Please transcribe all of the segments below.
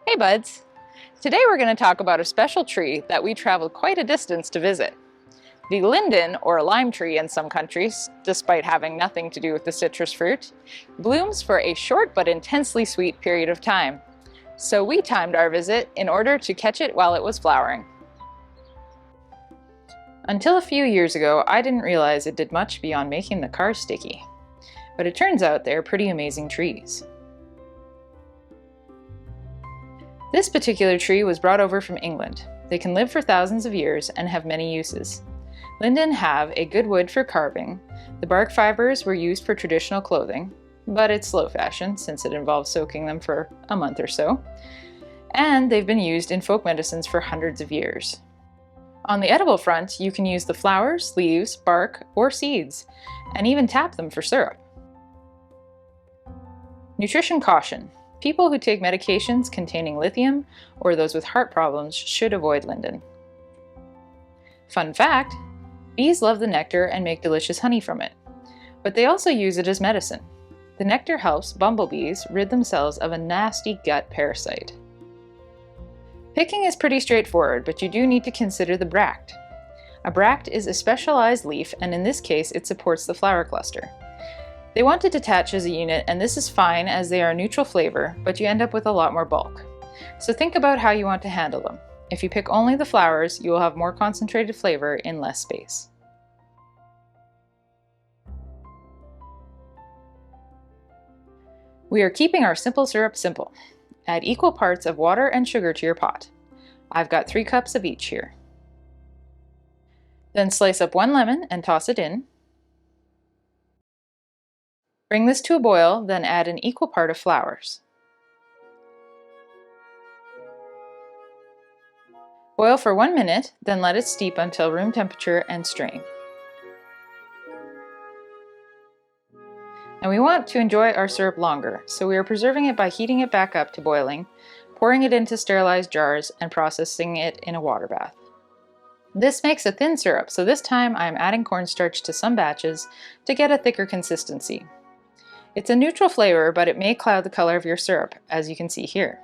Hey buds! Today we're going to talk about a special tree that we traveled quite a distance to visit. The linden, or lime tree in some countries, despite having nothing to do with the citrus fruit, blooms for a short but intensely sweet period of time. So we timed our visit in order to catch it while it was flowering. Until a few years ago, I didn't realize it did much beyond making the cars sticky. But it turns out they're pretty amazing trees. This particular tree was brought over from England. They can live for thousands of years and have many uses. Linden have a good wood for carving. The bark fibers were used for traditional clothing, but it's slow fashion since it involves soaking them for a month or so. And they've been used in folk medicines for hundreds of years. On the edible front, you can use the flowers, leaves, bark, or seeds, and even tap them for syrup. Nutrition caution. People who take medications containing lithium or those with heart problems should avoid linden. Fun fact, bees love the nectar and make delicious honey from it, but they also use it as medicine. The nectar helps bumblebees rid themselves of a nasty gut parasite. Picking is pretty straightforward, but you do need to consider the bract. A bract is a specialized leaf, and in this case it supports the flower cluster. They want to detach as a unit, and this is fine as they are a neutral flavor, but you end up with a lot more bulk. So think about how you want to handle them. If you pick only the flowers, you will have more concentrated flavor in less space. We are keeping our simple syrup simple. Add equal parts of water and sugar to your pot. I've got 3 cups of each here. Then slice up 1 lemon and toss it in. Bring this to a boil, then add an equal part of flowers. Boil for 1 minute, then let it steep until room temperature and strain. And we want to enjoy our syrup longer, so we are preserving it by heating it back up to boiling, pouring it into sterilized jars, and processing it in a water bath. This makes a thin syrup, so this time I am adding cornstarch to some batches to get a thicker consistency. It's a neutral flavor, but it may cloud the color of your syrup, as you can see here.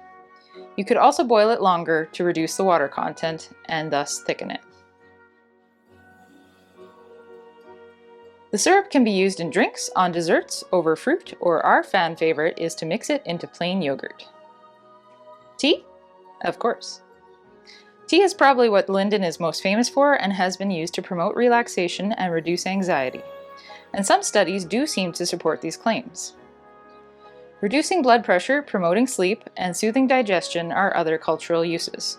You could also boil it longer to reduce the water content and thus thicken it. The syrup can be used in drinks, on desserts, over fruit, or our fan favorite is to mix it into plain yogurt. Tea? Of course. Tea is probably what linden is most famous for and has been used to promote relaxation and reduce anxiety. And some studies do seem to support these claims. Reducing blood pressure, promoting sleep, and soothing digestion are other cultural uses.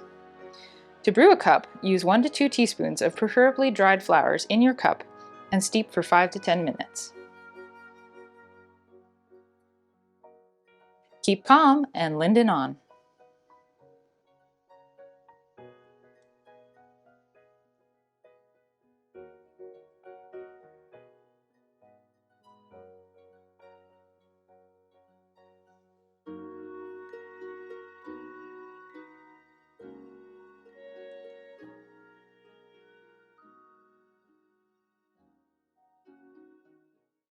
To brew a cup, use 1 to 2 teaspoons of preferably dried flowers in your cup and steep for 5 to 10 minutes. Keep calm and linden on.